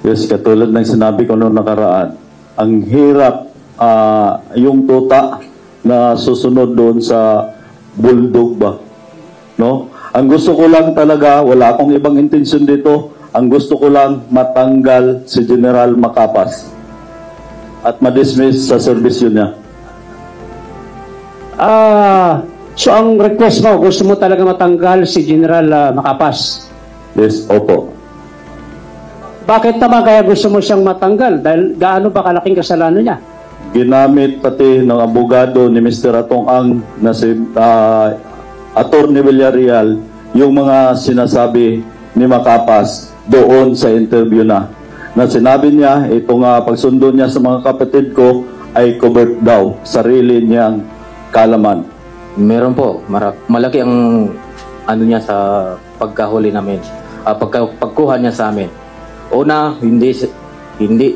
Yes, katulad ng sinabi ko noong nakaraan, ang hirap yung tuta na susunod doon sa bulldog ba, no? Ang gusto ko lang talaga, wala akong ibang intensyon dito, ang gusto ko lang matanggal si General Macapas at madismiss sa serbisyo niya. So ang request mo, gusto mo talaga matanggal si General Macapas? Yes, opo. Bakit naman kaya gusto mo siyang matanggal? Dahil gaano ba kalaking kasalanan niya? Ginamit pati ng abogado ni Mr. Atong Ang na si Attorney Villarreal yung mga sinasabi ni Macapas doon sa interview na sinabi niya, itong pagsundo niya sa mga kapatid ko ay covert daw, sarili niyang kalaman. Meron po, malaki ang ano niya sa pagkahuli namin, pagkuha niya sa amin. Una, hindi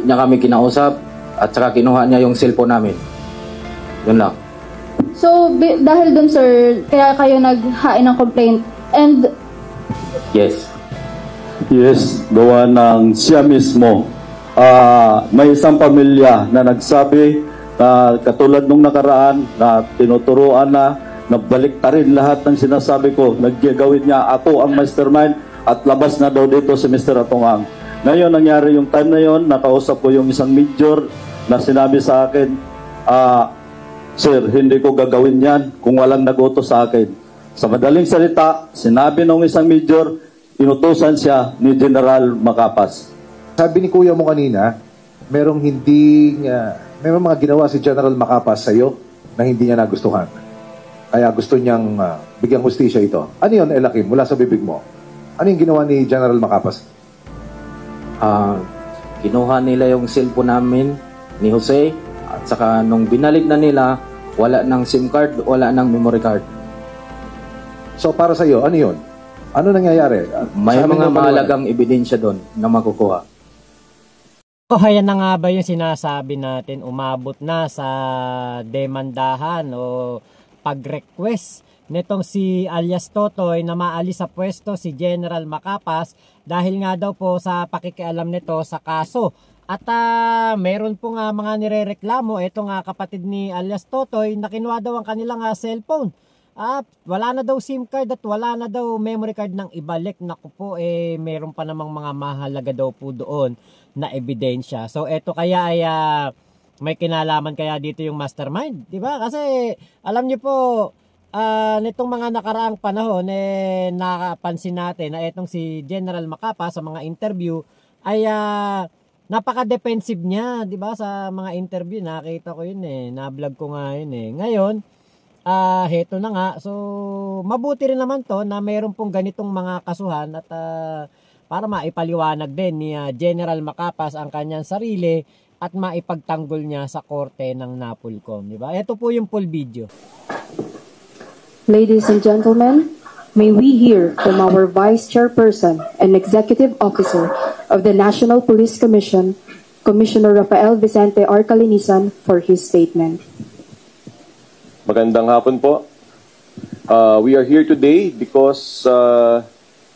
niya kami kinausap at saka kinuha niya yung cellphone namin. Yun lang. So, dahil dun sir, kaya kayo naghain ng complaint and... Yes. Yes, gawa ng siya mismo. May isang pamilya na nagsabi na katulad nung nakaraan na tinuturuan na nabaliktarin lahat ng sinasabi ko. Naggagawin niya, ako ang mastermind at labas na daw dito si Mr. Atongang. Ngayon, nangyari yung time na yon, nakausap ko yung isang major na sinabi sa akin, sir, hindi ko gagawin yan kung walang nagutos sa akin. Sa madaling salita, sinabi ng isang major, inutusan siya ni General Macapas. Sabi ni Kuya mo kanina, may mga ginawa si General Macapas sa iyo na hindi niya nagustuhan. Kaya gusto niyang bigyang hustisya ito. Ano yun, Elakim, mula sa bibig mo? Ano yung ginawa ni General Macapas? Kinuha nila yung cellphone namin ni Jose at saka nung binalik na nila, wala ng SIM card, wala ng memory card. So para sa iyo, ano yun? Ano nangyayari? May mga mahalagang ebidensya doon na makukuha. Ayan na nga ba yung sinasabi natin, umabot na sa demandahan o pag-request nitong si alias Totoy na maalis sa pwesto si General Macapas dahil nga daw po sa pakikialam nito sa kaso. At meron po nga mga nirereklamo, ito nga kapatid ni alias Totoy na kinuha daw ang kanilang cellphone. Wala na daw SIM card at wala na daw memory card ng ibalik. Naku po, meron pa namang mga mahalaga daw po doon na ebidensya. So eto kaya ay may kinalaman kaya dito yung mastermind, di ba? Kasi alam niyo po, nitong mga nakaraang panahon nakapansin natin na etong si General Macapas sa mga interview ay napaka-defensive niya, di ba? Sa mga interview nakita ko yun na-vlog ko nga yun Ngayon, heto na nga. So, mabuti rin naman to na mayroon pong ganitong mga kasuhan at para maipaliwanag din ni General Macapas ang kanyang sarili at maipagtanggol niya sa korte ng NAPOLCOM, di ba? Ito po yung full video. Ladies and gentlemen, may we hear from our Vice Chairperson and Executive Officer of the National Police Commission, Commissioner Rafael Vicente R. Calinisan, for his statement. Magandang hapon po. We are here today because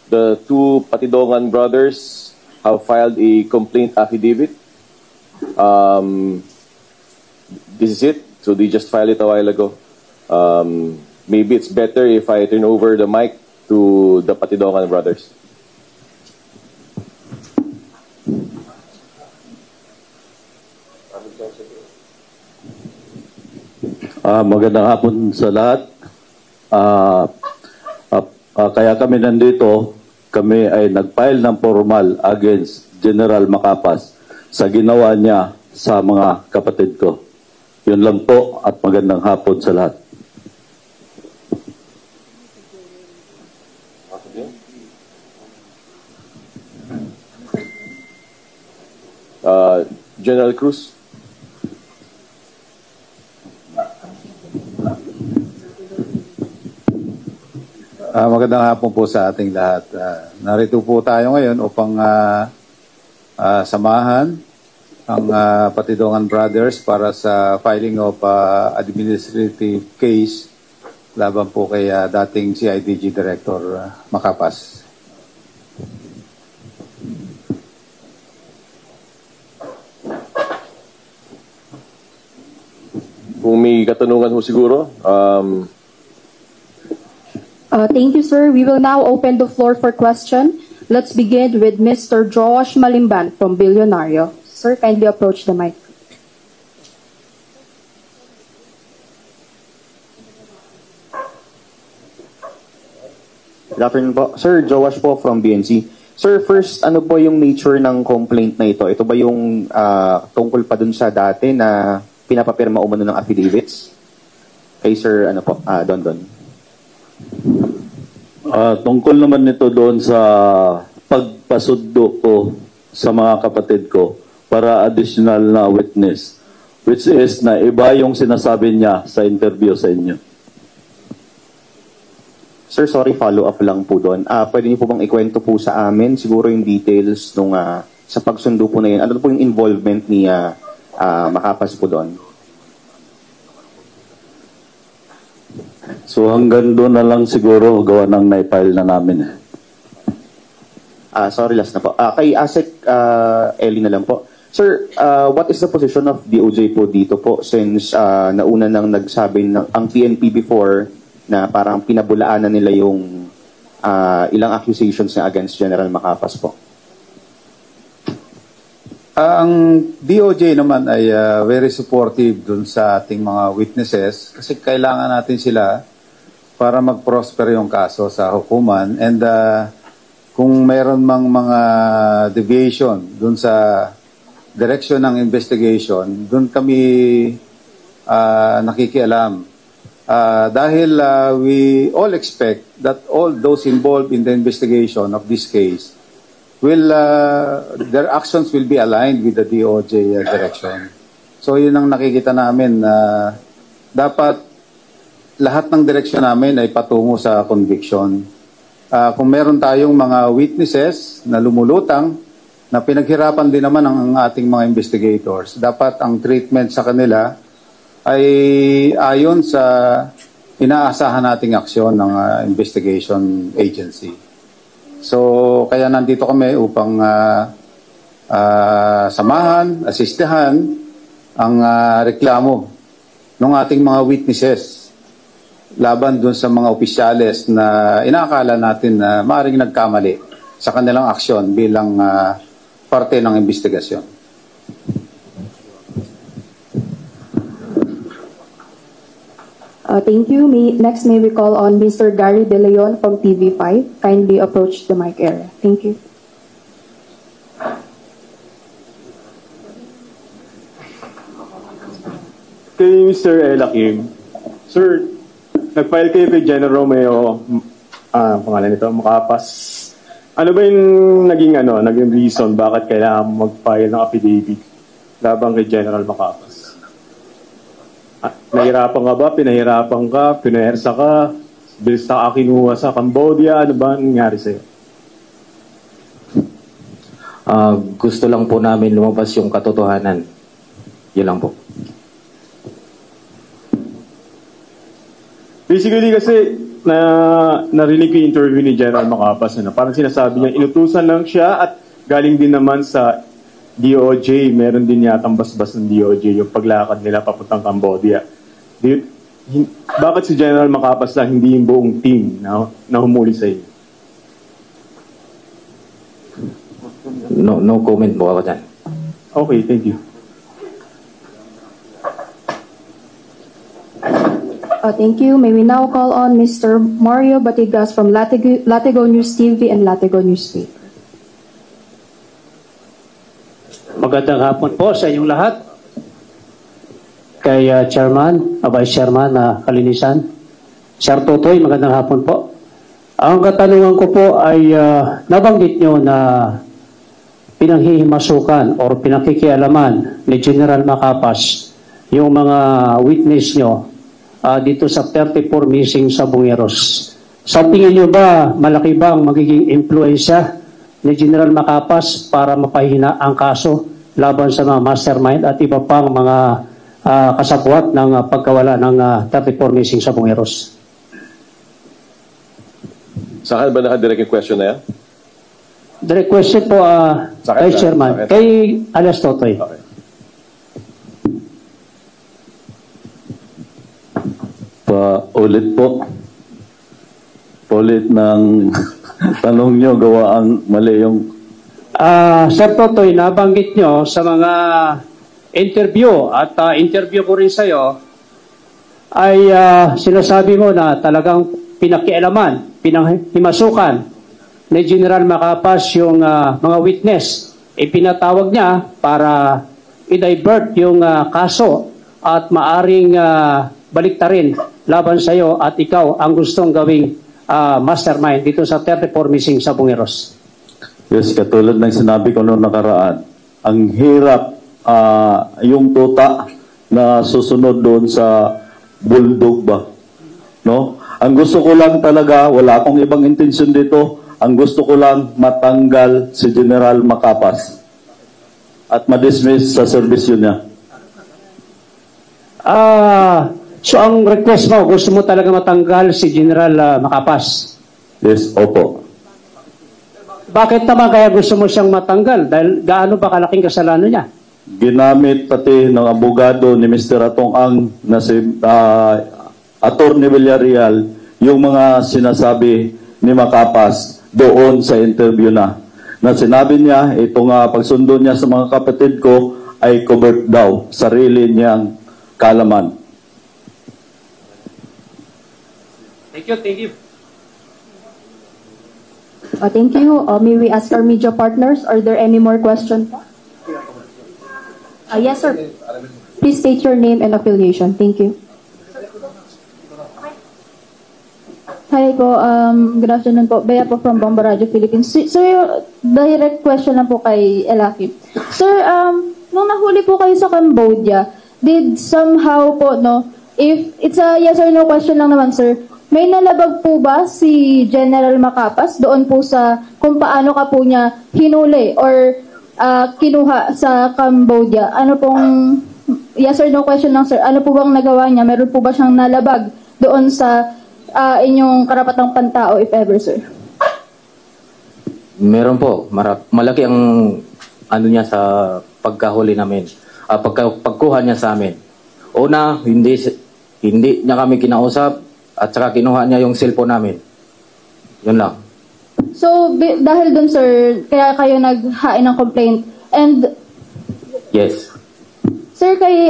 the two Patidongan brothers have filed a complaint affidavit. This is it. So they just filed it a while ago. Maybe it's better if I turn over the mic to the Patidongan brothers. Magandang hapon sa lahat. Kaya kami nandito, kami ay nag-file ng formal against General Macapas sa ginawa niya sa mga kapatid ko. Yun lang po at magandang hapon sa lahat. General Cruz. Magandang hapon po sa ating lahat. Narito po tayo ngayon upang samahan ang Patidongan Brothers para sa filing of administrative case laban po kay dating CIDG Director Macapas. kung may katanungan ho siguro. Thank you, sir. We will now open the floor for question. Let's begin with Mr. Josh Malimban from Billionario. Sir, kindly approach the mic. Good afternoon po. Sir, Joash po from BNC. Sir, first, ano po yung nature ng complaint na ito? Ito ba yung tungkol pa dun sa dati na pinapapirma umano ng affidavits? Kay Sir, ano po, Don. Tungkol naman nito doon sa pagpasundo ko sa mga kapatid ko para additional na witness, which is na iba yung sinasabi niya sa interview sa inyo. Sir, sorry, follow up lang po doon. Pwede niyo po bang ikwento po sa amin siguro yung details nung sa pagsundo po na yun? Ano po yung involvement ni Macapas po doon? So hanggang doon na lang siguro gawa ng naipile na namin. Sorry, last na po. Kay Asek Ellie na lang po. Sir, what is the position of DOJ po dito po since nauna nang nagsabi ang PNP before na parang pinabulaanan nila yung ilang accusations na against General Macapas po? Ang DOJ naman ay very supportive dun sa ating mga witnesses kasi kailangan natin sila para mag-prosper yung kaso sa hukuman. And kung mayroon mang mga deviation dun sa direction ng investigation, dun kami nakikialam. Dahil we all expect that all those involved in the investigation of this case will, their actions will be aligned with the DOJ direction. So yun ang nakikita namin na dapat lahat ng direksyon namin ay patungo sa conviction. Kung meron tayong mga witnesses na lumulutang, na pinaghirapan din naman ang ating mga investigators, dapat ang treatment sa kanila ay ayon sa inaasahan nating aksyon ng investigation agency. So, kaya nandito kami upang samahan, asistehan ang reklamo ng ating mga witnesses laban dun sa mga opisyales na inaakala natin na maaaring nagkamali sa kanilang aksyon bilang parte ng investigasyon. Thank you. Next, may we call on Mr. Gary De Leon from TV5. Kindly approach the mic area. Thank you. Kay Mr. Elakim, Sir, nag-file kayo kay General Romeo, pangalan nito, Macapas. Ano ba yung naging reason bakit kailangan mag-file ng affidavit laban kay General Macapas? Nahirapan ka ba? Pinahirapan ka? Pinahersa ka? Bilis na kinuha sa Cambodia? Ano ba nangyari sa'yo? Gusto lang po namin lumabas yung katotohanan. Yun lang po. Basically kasi, narinig ko yung interview ni General Macapas. Parang sinasabi niya, inutusan lang siya at galing din naman sa DOJ, meron din yatang basbas ng DOJ yung paglakad nila papuntang Cambodia. Bakit si General Macapas lang, hindi yung buong team na humuli sa inyo? No comment po ako dyan. Okay, thank you. Thank you. May we now call on Mr. Mario Batigas from Latigo News TV and Latigo Newspaper. Magandang hapon po sa inyong lahat. Kay Chairman, Vice Chairman Kalinisan. Sir Totoy, magandang hapon po. Ang katanungan ko po ay nabanggit nyo na pinanghihimasukan o pinakikialaman ni General Macapas yung mga witness nyo dito sa 34 missing sa Bungeros. Sa tingin nyo ba, malaki bang magiging influensya ni General Macapas para mapahina ang kaso laban sa mga mastermind at iba pang mga kasabwat ng pagkawala ng 34 missing sa Bungeros? Sa akin ba naka-direct yung question na yan? Direct question po, Vice Chairman, kay alias Totoy. Okay. Ulit po. Ulit ng tanong nyo, gawa ang mali yung... Sir Totoy, nabanggit nyo sa mga interview at interview ko rin sa'yo ay sinasabi mo na talagang pinakialaman, pinahimasukan ni General Macapas yung mga witness. Ipinatawag niya para i-divert yung kaso at maaring baliktarin laban sa iyo at ikaw ang gustong gawing mastermind dito sa 34 missing sa Bungeros. Yes, katulad ng sinabi ko noong nakaraan, ang hirap yung tuta na susunod doon sa bulldog ba? No? Ang gusto ko lang talaga, wala akong ibang intensyon dito, ang gusto ko lang matanggal si General Macapas at madismiss sa serbisyo niya. So ang request mo, gusto mo talaga matanggal si General Macapas? Yes, opo. Bakit naman kaya gusto mo siyang matanggal? Dahil gaano ba kalaking kasalanan niya? Ginamit pati ng abogado ni Mr. Atong Ang na si Attorney Villarreal yung mga sinasabi ni Macapas doon sa interview na sinabi niya, itong pagsundo niya sa mga kapatid ko ay covert daw, sarili niyang kalaman. Thank you, thank you. Thank you. May we ask our media partners, are there any more questions? Yes, sir. Please state your name and affiliation. Thank you. Hi po, good afternoon po. Bea po from Bomba Radio Philippines. Sir, direct question lang po kay Elakip. Sir, nung nahuli po kayo sa Cambodia, did somehow po, no, if it's a yes or no question lang naman, sir, may nalabag po ba si General Macapas doon po sa kung paano ka po niya hinuli or kinuha sa Cambodia? Ano pong, yes or no question lang, sir, ano po bang nagawa niya? Meron po ba siyang nalabag doon sa inyong karapatang pantao, if ever, sir? Meron po. Malaki ang ano niya sa pagkahuli namin. Pagkuha niya sa amin. Una, hindi niya kami kinausap at saka kinuha niya yung cellphone namin. Yun lang. So, dahil dun, sir, kaya kayo naghain ng complaint. And, yes. sir, kay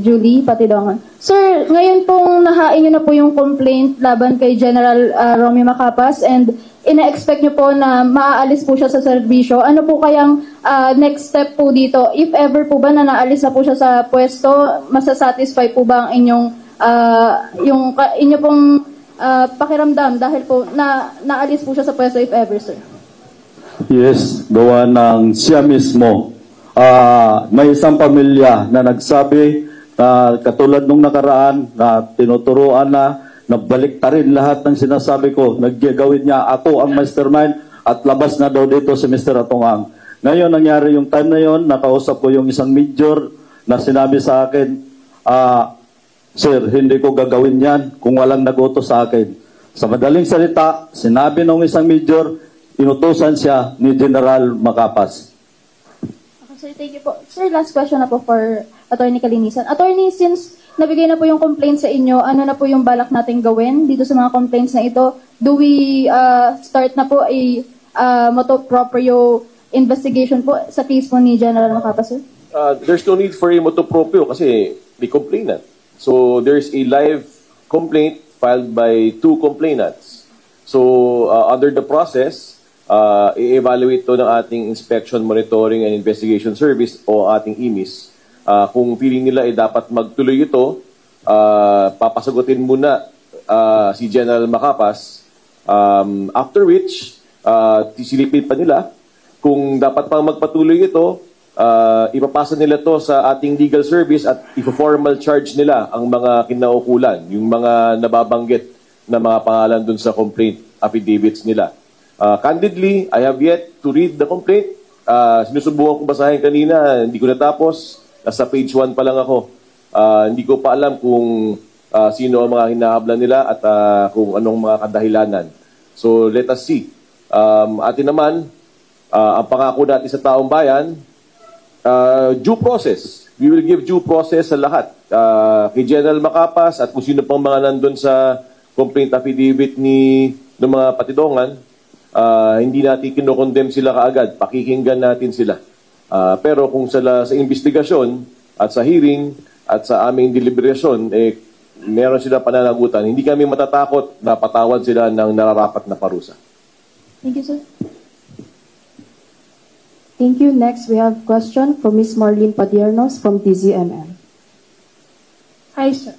Julie Patidongan. Sir, ngayon pong nahain nyo na po yung complaint laban kay General Romy Macapas and ina-expect nyo po na maaalis po siya sa serbisyo. Ano po kayang next step po dito? If ever po ba na naalis na po siya sa pwesto, masasatisfy po ba ang inyong inyo pong pakiramdam dahil po naalis po siya sa pwesto, if ever, sir? Yes, gawa ng siya mismo. May isang pamilya na nagsabi na katulad nung nakaraan na tinuturuan na baliktarin lahat ng sinasabi ko. Naggagawin niya ako ang mastermind at labas na daw dito si Mr. Atongang. Ngayon, nangyari yung time na yon, nakausap ko yung isang major na sinabi sa akin, sir, hindi ko gagawin yan kung walang nagutos sa akin. Sa madaling salita, sinabi ng isang major, inutusan siya ni General Macapas. Sir, thank you po. Sir, last question na po for Attorney Kalinisan. Attorney, since nabigay na po yung complaint sa inyo, ano na po yung balak natin gawin dito sa mga complaints na ito? Do we start na po a motu proprio investigation po sa case po ni General Macapas, sir? There's no need for a motu proprio kasi may complainant. So there's a live complaint filed by 2 complainants. So under the process, i-evaluate to ng ating Inspection, Monitoring and Investigation Service o ating IMIS. Kung feeling nila dapat magtuloy ito, papasagutin muna si General Macapas. After which, sisilipin pa nila kung dapat pang magpatuloy ito, ipapasa nila to sa ating legal service at i-formal charge nila ang mga kinaukulan, yung mga nababanggit na mga pangalan dun sa complaint affidavits nila. Candidly, I have yet to read the complaint. Sinusubukan ko basahin kanina, hindi ko natapos. Nasa page 1 pa lang ako. Hindi ko pa alam kung sino ang mga hinahablan nila at kung anong mga kadahilanan. So let us see. Atin naman, ang pangako natin sa taong bayan, due process. we will give due process sa lahat. Kay General Macapas at kung sino pang mga nandun sa complaint affidavit ng mga patidongan, hindi natin kinokondem sila kaagad. Pakikinggan natin sila. Pero kung sa investigasyon at sa hearing at sa aming deliberasyon, meron sila pananagutan, hindi kami matatakot na patawad sila ng nararapat na parusa. Thank you, sir. Thank you. Next, we have question from Ms. Marlene Padiernos from DZMM. Hi, sir.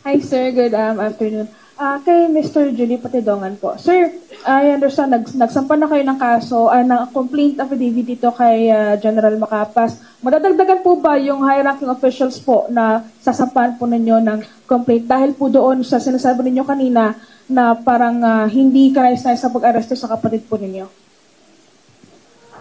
Hi, sir. Good afternoon. Kay Mr. Julie Patidongan po. Sir, I understand nagsampa na kayo ng kaso, ng complaint affidavit dito kay General Macapas. Madadagdagan po ba yung high-ranking officials po na sasampahan po ninyo ng complaint dahil po doon sa sinasabi ninyo kanina na parang hindi kanais-nais sa pag-aresto sa kapatid po ninyo?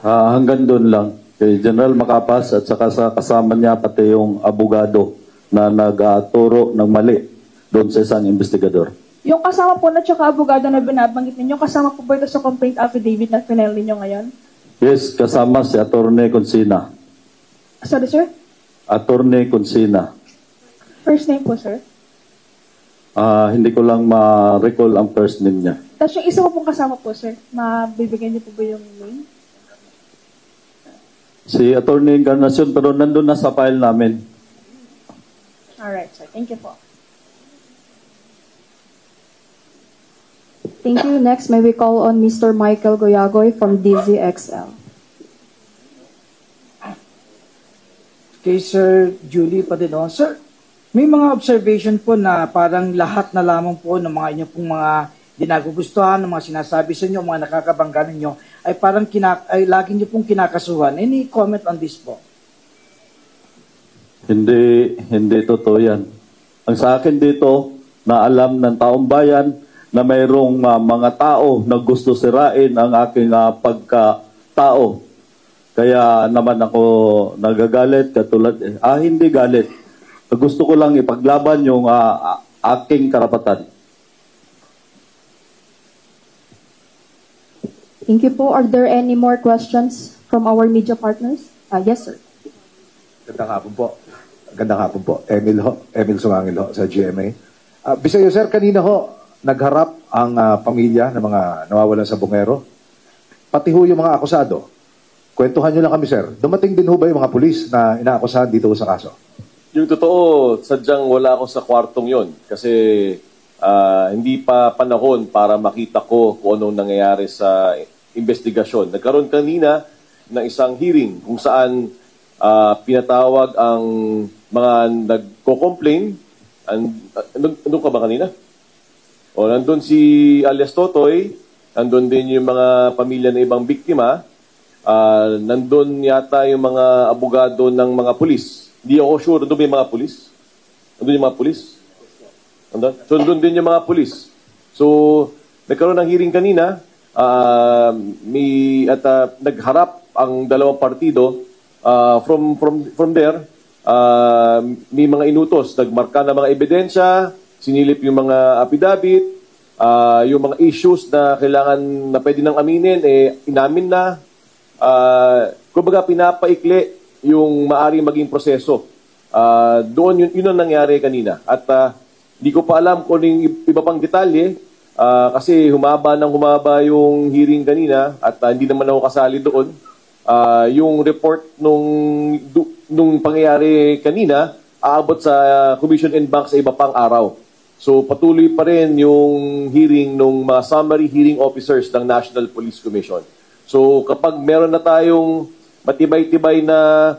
Hanggang doon lang. Kay General Macapas at saka sa kasama niya pati yung abogado na nagturo ng mali doon sa isang investigador. Yung kasama po na tsaka abogado na binabanggit ninyo, kasama po ba ito sa complaint affidavit na final ninyo ngayon? Yes, kasama si Attorney Consina. Sorry, sir? Attorney Consina. First name po, sir? Hindi ko lang ma-recall ang first name niya. Tapos yung isa po pong kasama po, sir, mabibigyan niyo po ba yung name? Si Attorney Encarnacion, pero nandun na sa file namin. Alright, sir. Thank you po. Thank you. Next, may we call on Mr. Michael Goyagoy from DZXL. Kay Sir Julie Patidongan. Sir, may mga observation po na parang lahat na lamang po ng mga inyo pong mga dinagugustuhan, ng mga sinasabi sa inyo, mga nakakabangga ninyo, ay parang lagi nyo pong kinakasuhan. Any comment on this po? Hindi totoo yan. Ang sa akin dito, na alam ng taong bayan na mayroong mga tao na gusto sirain ang aking pagkatao. Kaya naman ako nagagalit katulad, hindi galit. Gusto ko lang ipaglaban yung aking karapatan. Thank you po. Are there any more questions from our media partners? Yes, sir. Gandang hapon po. Gandang hapon po. Emil Sumangil ho sa GMA. Bisayo sir, kanina ho, nagharap ang pamilya ng mga nawawalan sa Bungero. Pati ho yung mga akusado. Kwentuhan nyo lang kami, sir. Dumating din ho ba yung mga pulis na inaakusahan dito sa kaso? Yung totoo, sadyang wala ako sa kwartong yon kasi hindi pa panahon para makita ko kung anong nangyayari sa investigasyon. Nagkaroon kanina ng isang hearing kung saan pinatawag ang mga nagko-complain. Nandun ka ba kanina? O, nandun si alias Totoy, nandun din yung mga pamilya ng ibang biktima, nandun yata yung mga abogado ng mga pulis. Hindi ako sure, nandun ba yung mga pulis? Nandun yung mga pulis? Nandun? So, nandun din yung mga pulis. So, nagkaroon ng hearing kanina, nagharap ang dalawang partido. From there, may mga inutos, nagmarka ng mga ebidensya, sinilip yung mga affidavit, yung mga issues na kailangan na pwede nang aminin, inamin na. Kumbaga, pinapaikli yung maaring maging proseso. Doon, yun ang nangyari kanina. At hindi ko pa alam kung yung iba pang detalye, kasi humaba yung hearing kanina at hindi naman ako kasali doon. Yung report nung pangyayari kanina, aabot sa Commission and Bank sa iba pang araw. So patuloy pa rin yung hearing ng mga summary hearing officers ng National Police Commission. So kapag meron na tayong matibay-tibay na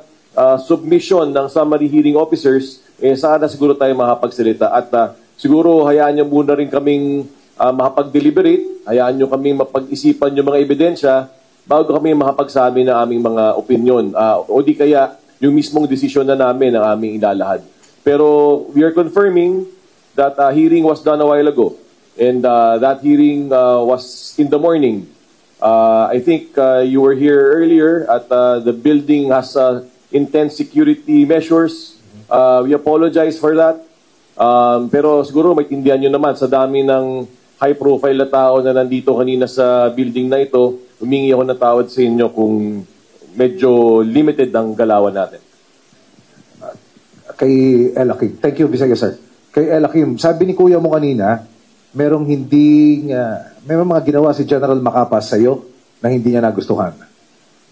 submission ng summary hearing officers, sana siguro tayo makapagsalita. At siguro hayaan nyo muna rin kaming makapag-deliberate, hayaan nyo kaming mapag-isipan yung mga ebidensya bago kami makapagsabi ng aming mga opinion. O di kaya yung mismong desisyon na namin ang aming ilalahad. Pero we are confirming that hearing was done a while ago. And that hearing was in the morning. I think you were here earlier at the building has intense security measures. We apologize for that. Pero siguro maintindihan nyo naman sa dami ng high profile na tao na nandito kanina sa building na ito, humingi ako ng tawad sa inyo kung medyo limited ang galawan natin. Kay Ella Kim. Thank you, Visayas, sir. Kay Ella Kim, sabi ni kuya mo kanina, merong may mga ginawa si General Macapas sa'yo na hindi niya nagustuhan.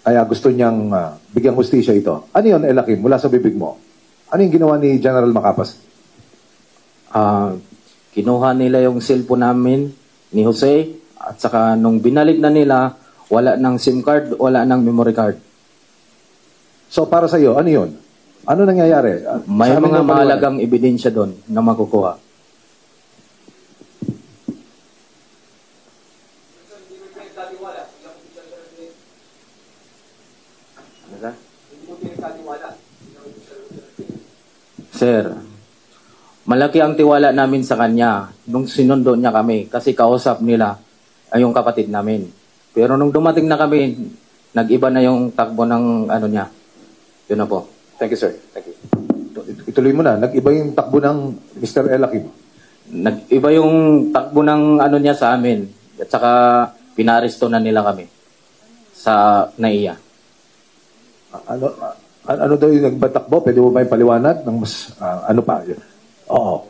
Kaya gusto niyang bigyang hustisya ito. Ano yun, Ella Kim, mula sa bibig mo? Ano yung ginawa ni General Macapas? Kinuha nila yung cellphone namin ni Jose at saka nung binalik na nila, wala ng SIM card, wala ng memory card. So para sa iyo, ano yun? Ano nangyayari? May mga mahalagang ebidensya doon na makukuha. Sir, malaki ang tiwala namin sa kanya nung sinundo niya kami kasi kausap nila ay yung kapatid namin. Pero nung dumating na kami, nag-iba na yung takbo ng ano niya. Yun na po. Thank you, sir. Thank you. Ituloy mo na. Nag-iba yung takbo ng Mr. Ella Kim. Nag-iba yung takbo ng ano niya sa amin. At saka pinaresto na nila kami sa NAIA. Ano daw yung nagbatakbo? Pwede mo ba yung paliwanag? Ng mas, ano pa? Oo.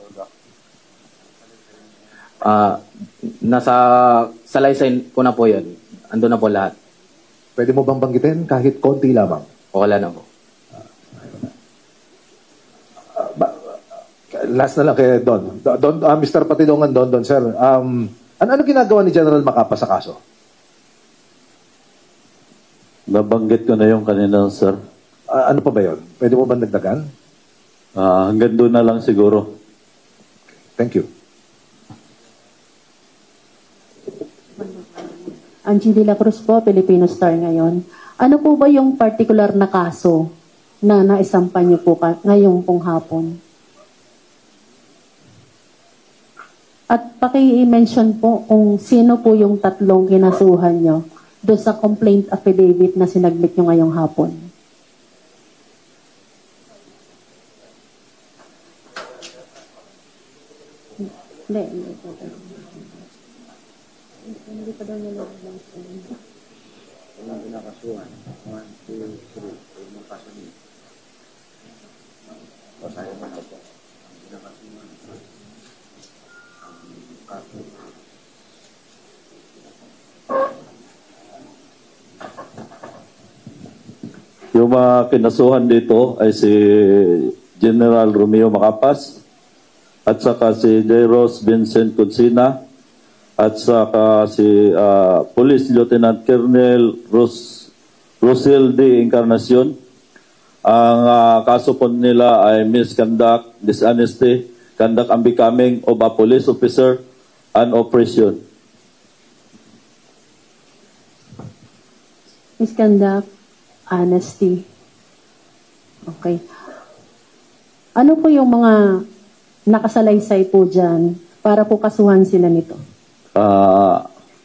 Nasa salaysay ko na po yun. Ando na po lahat. Pwede mo bang banggitin kahit konti lamang? Wala na po. Last na lang kay Don. Mr. Patidongan, Don, sir. Ano ginagawa ni General Macapas sa kaso? Nabanggit ko na yung kanina, sir. Ano pa ba yun? Pwede mo ba nagdagan? Hanggang doon na lang siguro. Thank you. Angie de la Cruz po, Filipino Star ngayon. Ano po ba yung particular na kaso na naisampan niyo po ngayong pong hapon? At paki-mention po kung sino po yung tatlong kinasuhan niyo doon sa complaint affidavit na sinaglit niyo ngayong hapon. Hindi pa daw nilagay. Walang pinakasuhan. 1, 2, 3. Yung kaso niyo. Basahin mo na po. Ang pinakasuhan. Ang kaso. Yung mga kinasuhan dito ay si General Romeo Macapas at saka si Jairos Vincent Consina at saka si Police Lieutenant Colonel Rosel D. Encarnacion. Ang kaso po nila ay misconduct, dishonesty, conduct unbecoming of a police officer, and oppression. Misconduct, honesty. Okay. Ano po yung mga nakasalaysay po dyan para po kasuhan sila nito?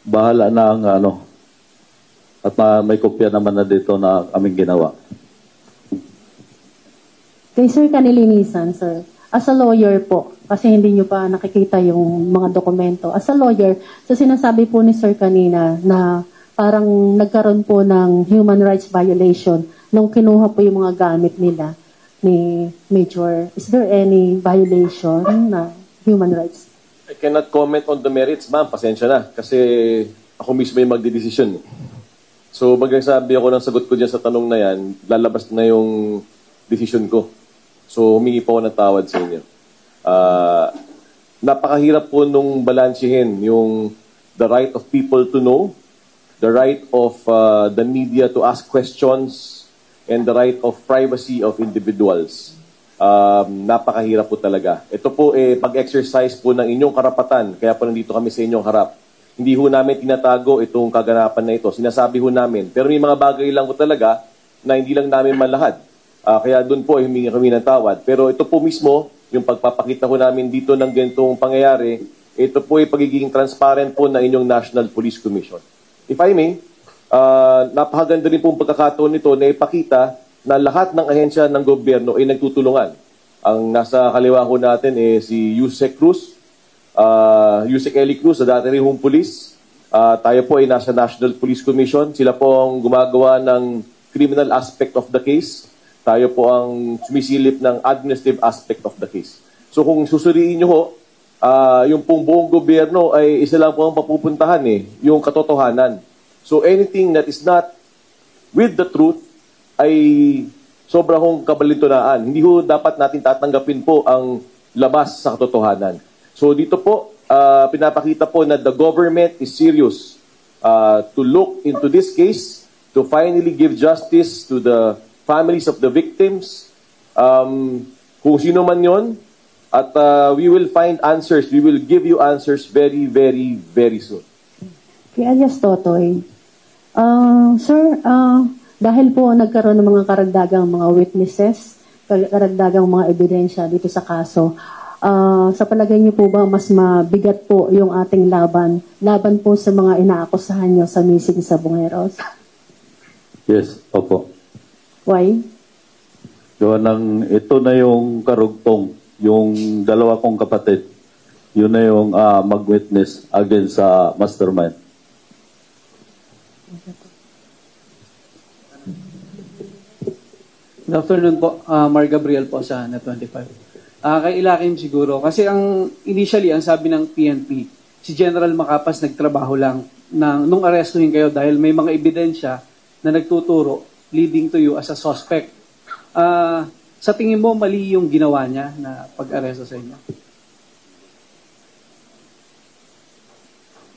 Bahala na ang ano. At may kopya naman na dito na aming ginawa. Kay Sir Kanilinisan, sir, as a lawyer po, kasi hindi nyo pa nakikita yung mga dokumento. As a lawyer, so sinasabi po ni Sir kanina na parang nagkaroon po ng human rights violation nung kinuha po yung mga gamit nila ni Major. Is there any violation na human rights? I cannot comment on the merits, ma'am. Pasensya na. Kasi ako mismo yung magdidesisyon. So, magsasabi ako ng sagot ko dyan sa tanong na yan, lalabas na yung decision ko. So, humingi po ako ng tawad sa inyo. Napakahirap po nung balansihin yung the right of people to know, the right of the media to ask questions, and the right of privacy of individuals. Napakahirap po talaga. Ito po pag-exercise po ng inyong karapatan, kaya po nandito kami sa inyong harap. Hindi ho namin tinatago itong kaganapan na ito. Sinasabi ho namin. Pero may mga bagay lang po talaga na hindi lang namin malahad. Kaya doon po humingi kami ng tawad. Pero ito po mismo, yung pagpapakita ko namin dito ng ganitong pangyayari, ito po ay pagiging transparent po ng inyong National Police Commission. If I may, napakaganda rin pong pagkakataon nito na ipakita na lahat ng ahensya ng gobyerno ay nagtutulungan. Ang nasa kaliwa ko natin si Yusek Cruz, Yusek Eli Cruz, sa dati rin hong police. Tayo po ay nasa National Police Commission. Sila po ang gumagawa ng criminal aspect of the case. Tayo po ang sumisilip ng administrative aspect of the case. So kung susuriin nyo ho, yung pong buong gobyerno ay isa lang po ang papupuntahan yung katotohanan. So anything that is not with the truth ay sobra hong kabalintunaan. Hindi ho dapat natin tatanggapin po ang labas sa katotohanan. So dito po, pinapakita po na the government is serious to look into this case, to finally give justice to the families of the victims, kung sino man yon, at we will find answers. We will give you answers very, very, very soon. Kay alias Totoy, sir, dahil po nagkaroon ng mga karagdagang mga witnesses, karagdagang mga ebidensya dito sa kaso, sa palagay niyo po ba mas mabigat po yung ating laban po sa mga inaakusahan niyo sa missing sa Bungeros? Yes, opo. Why? Ito na yung karugtong, yung dalawa kong kapatid, yun na yung mag-witness against sa mastermind. Good afternoon po, Mar Gabriel po sa Net25. Kay Ilakim siguro, kasi initially, ang sabi ng PNP, si General Macapas nagtrabaho lang nung arestuhin kayo dahil may mga ebidensya na nagtuturo leading to you as a suspect. Sa tingin mo, mali yung ginawa niya na pag-aresto sa inyo?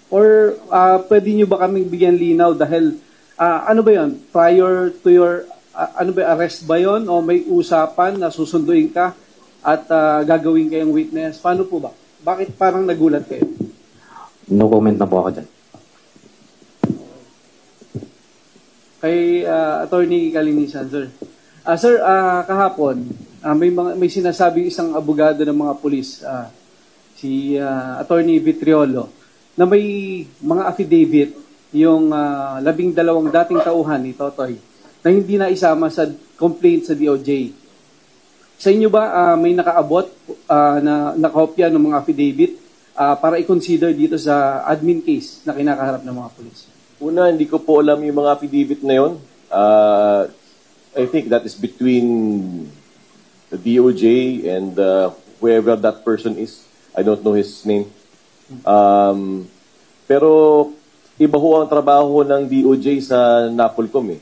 Or pwede nyo ba kaming bigyan linaw dahil, ano ba yun? Prior to your, arrest ba yun? O may usapan na susunduin ka at gagawin kayong witness? Paano po ba? Bakit parang nagulat kayo? No comment na po ako dyan. Kay Attorney Kalinisan, sir. Sir, kahapon, may sinasabi isang abogado ng mga pulis, si Attorney Vitriolo, na may mga affidavit yung 12 dating tauhan ni Totoy na hindi na isama sa complaint sa DOJ. Sa inyo ba may nakaabot na kopya ng mga affidavit para i-consider dito sa admin case na kinakaharap ng mga pulis? Una, hindi ko po alam yung mga affidavit na yun. I think that is between the DOJ and whoever that person is. I don't know his name. Pero iba ho ang trabaho ng DOJ sa NAPOLCOM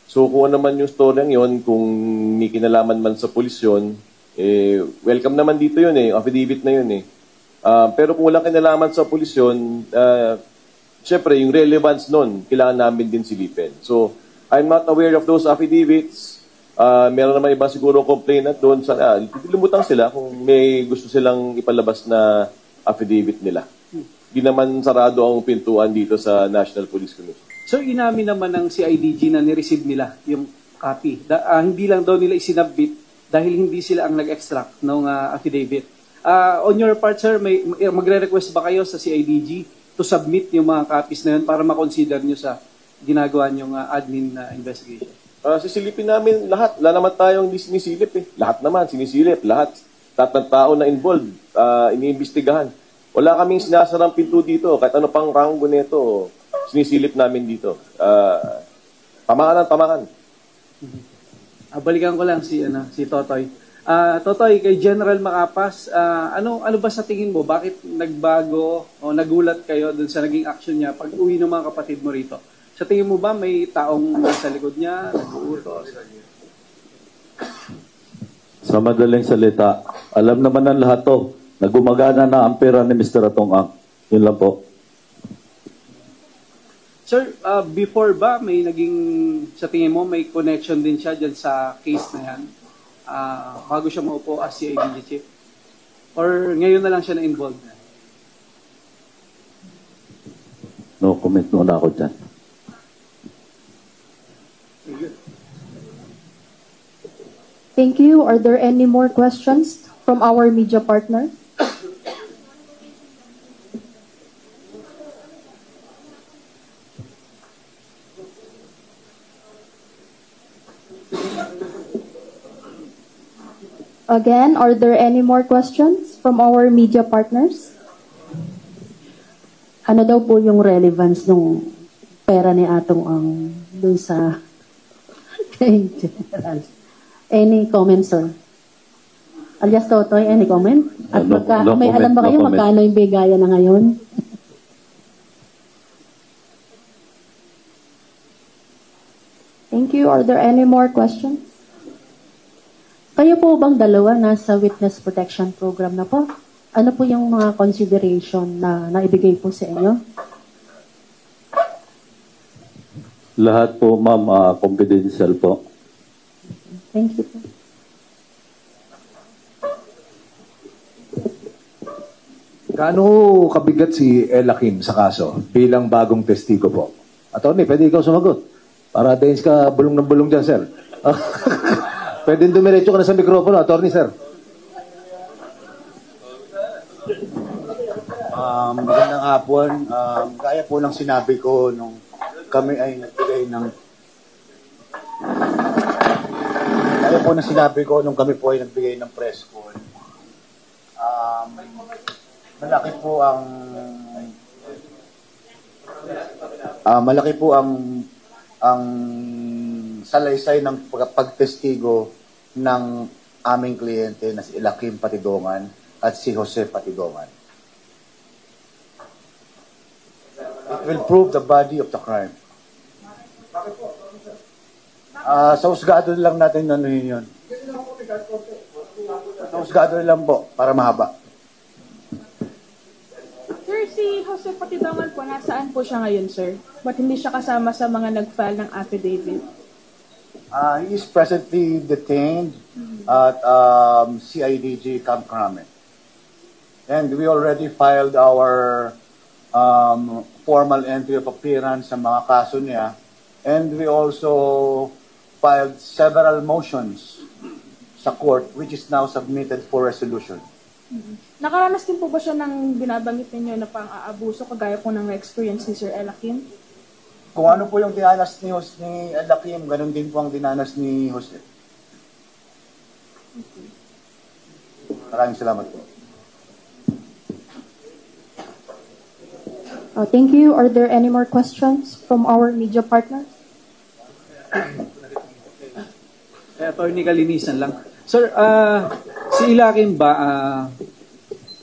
So kung ano naman yung story yun, kung may kinalaman man sa pulis yun, welcome naman dito yun affidavit na yun Pero kung walang kinalaman sa pulis yun, syempre yung relevance nun, kailangan namin din silipin. So I'm not aware of those affidavits. Meron naman iba siguro complainant doon. Lumutang sila kung may gusto silang ipalabas na affidavit nila. Di naman sarado ang pintuan dito sa National Police Commission. Sir, inamin naman ng CIDG na ni-receive nila yung copy. Hindi lang daw nila isinabit dahil hindi sila ang nag-extract ng affidavit. On your part, sir, magre-request ba kayo sa CIDG to submit yung mga copies na yun para ma-consider nyo sa ginagawa nyong admin investigation? Sisilipin namin lahat. Wala naman tayong hindi sinisilip Lahat naman, sinisilip. Lahat ng tao na involved, iniimbestigahan. Wala kaming sinasarang pinto dito. Kahit ano pang ranggo nito, sinisilip namin dito. Tamaan ang tamaan. Balikan ko lang si Totoy. Totoy, kay General Macapas, ano ba sa tingin mo? Bakit nagbago o nagulat kayo dun sa naging action niya pag uwi ng mga kapatid mo rito? Sa tingin mo ba may taong nasa likod niya, nag-uutos? Sa madaling salita, alam naman ng lahat to na gumagana na ang pera ni Mr. Atong Ang. Yun lang po. Sir, before ba may naging, sa tingin mo, may connection din siya dyan sa case na yan? Bago siya maupo as CIDG chief? Or ngayon na lang siya na-involved? No comment muna ako dyan. Thank you. Are there any more questions from our media partner? Again, are there any more questions from our media partners? Ano daw po yung relevance ng pera ni Atong Ang dun sa kay General? Any comment, sir? Alias Totoy, any comment? At No may comment, alam ba kayo no comment. magkano yung bigayan na ngayon? Thank you. Are there any more questions? Kayo po bang dalawa nasa witness protection program na po? Ano po yung mga consideration na naibigay po sa inyo? Lahat po, ma'am, confidential po. Thank you po. Gaano kabigat si Ella Kim sa kaso bilang bagong testigo po? Attorney, pwede ikaw sumagot. Para dahil ka bulong ng bulong dyan, sir. Pwede dumiretso ka na sa mikropono, attorney, sir. Magandang hapon. Gaya po ng sinabi ko nung kami ay nagbigay ng press call. Malaki po ang salaysay ng pagtestigo ng aming kliyente na si Elakim Patidongan at si Jose Patidongan. It will prove the body of the crime. Sa husgado lang natin nanuhin yun. Sa husgado lang po, para mahaba. Sir, si Jose Patidongan po, nasaan po siya ngayon, sir? Ba't hindi siya kasama sa mga nag-file ng affidavit? He is presently detained at CIDG Camp Kramen. And we already filed our formal entry of appearance sa mga kaso niya. And we also filed several motions sa court which is now submitted for resolution. Nakaranas din po ba siya ng binabanggit ninyo na pang-aabuso kagaya po ng experience ni Sir Elakim? Kung ano po yung dinanas ni Elakim, ganun din po ang dinanas ni Jose. Maraming salamat po. Thank you. Are there any more questions from our media partners? Attorney Kalinisan lang. Sir, si Elakim ba,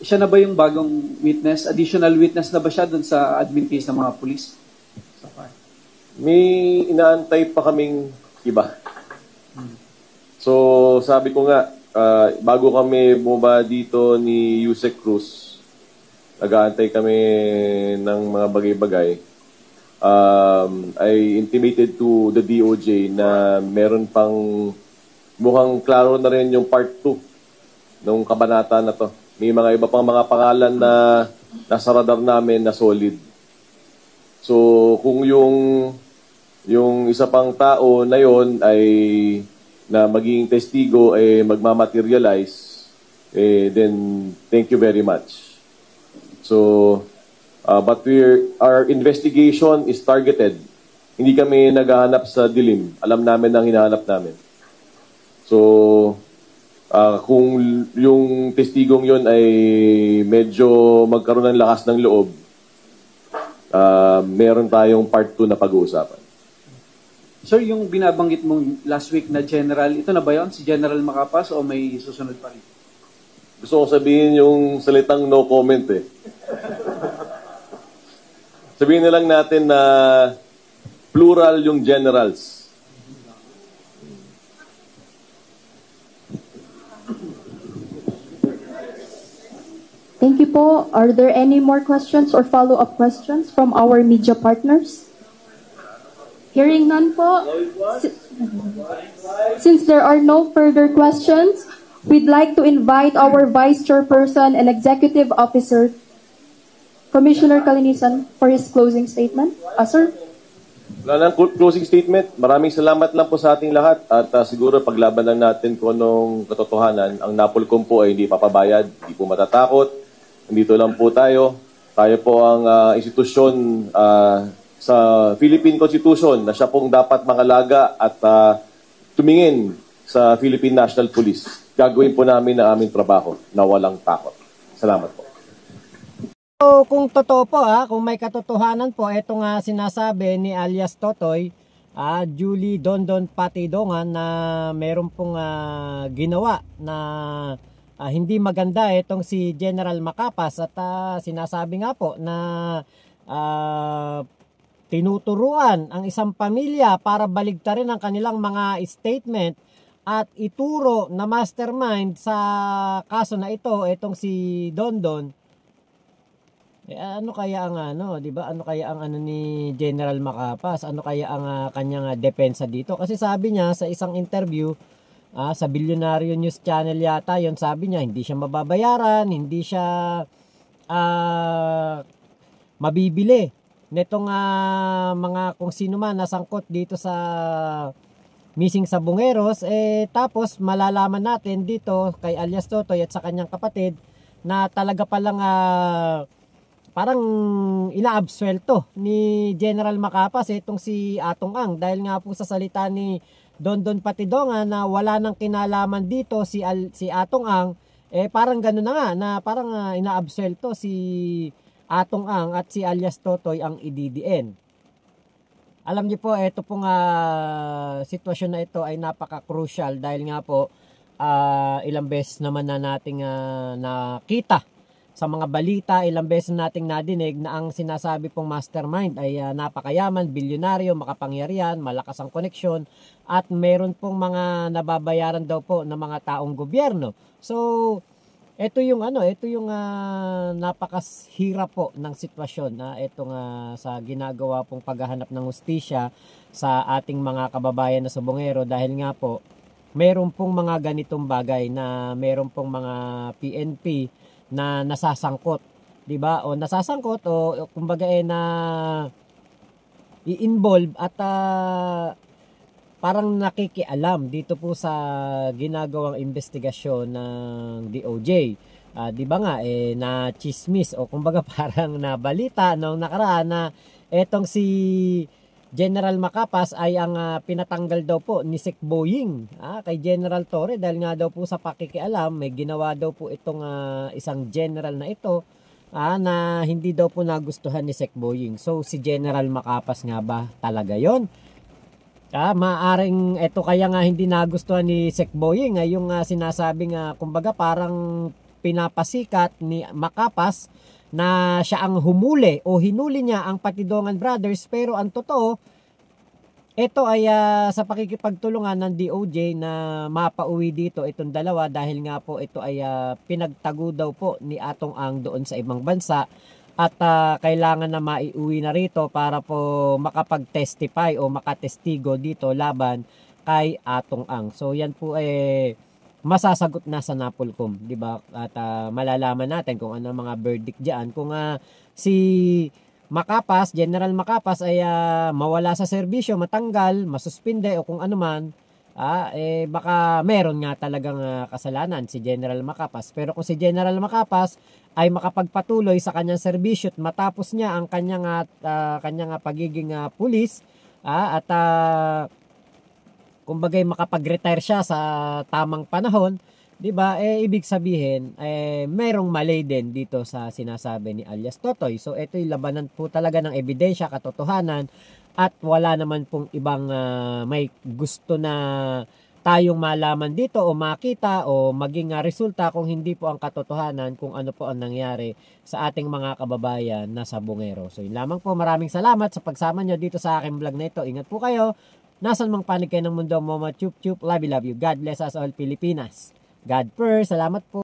siya na ba yung bagong witness? Additional witness na ba siya dun sa admin case ng mga pulis? May inaantay pa kaming iba. So, sabi ko nga, bago kami bumaba dito ni Yusek Cruz, nag-aantay kami ng mga bagay-bagay. I intimated to the DOJ na meron pang mukhang klaro na rin yung part 2 ng kabanata na to. May mga iba pang mga pangalan na nasa radar namin na solid. So, kung yung isa pang tao na yon ay na magiging testigo ay magmamaterialize, then thank you very much. So, but our investigation is targeted. Hindi kami naghahanap sa dilim. Alam namin ang hinahanap namin. So, kung yung testigong yon ay medyo magkaroon ng lakas ng loob, meron tayong part 2 na pag-uusapan. Sir, yung binabanggit mong last week na general, ito na ba yun? Si General Macapas o may susunod pa rin? Gusto ko sabihin yung salitang no comment eh. Sabihin na lang natin na plural yung generals. Thank you po. Are there any more questions or follow-up questions from our media partners? Hearing none po. Since there are no further questions, we'd like to invite our Vice Chairperson and Executive Officer, Commissioner Kalinisan, for his closing statement. Sir? Wala nang closing statement. Maraming salamat lang po sa ating lahat at siguro paglaban lang natin kung anong katotohanan. Ang Napolcom po ay hindi papabayad, hindi po matatakot. Nandito lang po tayo. Tayo po ang institusyon sa Philippine Constitution na siya pong dapat mangalaga at tumingin sa Philippine National Police. Gagawin po namin ang aming trabaho na walang takot. Salamat po. So, kung totoo po kung may katotohanan po, ito nga sinasabi ni alias Totoy Julie Dondon Patidongan na meron pong ginawa na hindi maganda itong si General Macapas at sinasabi nga po na tinuturuan ang isang pamilya para baligtarin ang kanilang mga statement at ituro na mastermind sa kaso na ito, itong si Dondon. Ano kaya ang di ba? Ano kaya ang ni General Macapas? Ano kaya ang kanyang depensa dito? Kasi sabi niya sa isang interview sa Billionario News Channel yata, yon, sabi niya hindi siya mababayaran, hindi siya mabibili nitong mga kung sino man nasangkot dito sa missing sa Bungeros. Tapos malalaman natin dito kay alias Totoy at sa kanyang kapatid na talaga palang parang inaabsuelto ni General Macapas itong si Atong Ang, dahil nga po sa salita ni Dondon Patidongan na wala nang kinalaman dito si Atong Ang, parang gano'n na nga, na parang inaabsuelto si Atong Ang at si alias Totoy ang ididiin. Alam niyo po, ito pong sitwasyon na ito ay napaka-crucial dahil nga po ilang beses naman na nating nakita sa mga balita, ilang beses nating nadinig na ang sinasabi pong mastermind ay napakayaman, bilyonaryo, makapangyarihan, malakas ang koneksyon at meron pong mga nababayaran daw po ng mga taong gobyerno. So, ito yung napakahirap po ng sitwasyon na itong sa ginagawa pong paghahanap ng hustisya sa ating mga kababayan na Subongero, dahil nga po meron pong mga ganitong bagay na meron pong mga PNP na nasasangkot, 'di ba? O nasasangkot o kumbaga na i-involve at parang nakikialam dito po sa ginagawang investigasyon ng DOJ. 'Di ba nga na chismis o kumbaga parang nabalita nung nakaraan na etong si General Macapas ay ang pinatanggal daw po ni Sec Boying kay General Torre dahil nga daw po sa pakikialam may ginawa daw po itong isang general na ito na hindi daw po nagustuhan ni Sec Boying. So si General Macapas nga ba talaga yon? Maaring ito kaya nga hindi nagustuhan ni Sec Boying yung sinasabing kumbaga parang pinapasikat ni Macapas na siya ang humuli o hinuli niya ang Patidongan Brothers, pero ang totoo ito ay sa pakikipagtulungan ng DOJ na mapauwi dito itong dalawa dahil nga po ito ay pinagtago daw po ni Atong Ang doon sa ibang bansa at kailangan na maiuwi na rito para po makapag-testify o makatestigo dito laban kay Atong Ang. So yan po masasagot na sa NAPOLCOM, di ba? At malalaman natin kung ano mga verdict diyan. Kung si Macapas, General Macapas ay mawala sa serbisyo, matanggal, masuspinde o kung ano man, baka meron nga talagang kasalanan si General Macapas. Pero kung si General Macapas ay makapagpatuloy sa kanyang serbisyo at matapos niya ang kanyang pagiging pulis at kumbagay makapag-retire siya sa tamang panahon, 'di ba? Ibig sabihin merong mali din dito sa sinasabi ni alias Totoy. So ito'y labanan po talaga ng ebidensya, katotohanan at wala naman pong ibang may gusto na tayong malaman dito o makita o maging resulta kung hindi po ang katotohanan kung ano po ang nangyari sa ating mga kababayan na Sabongero. So yun lamang po, maraming salamat sa pagsama nyo dito sa aking vlog na ito. Ingat po kayo. Nasaan mang panig kayo ng mundo, Mama Chup Chup, love you. God bless us all, Pilipinas. God first. Salamat po.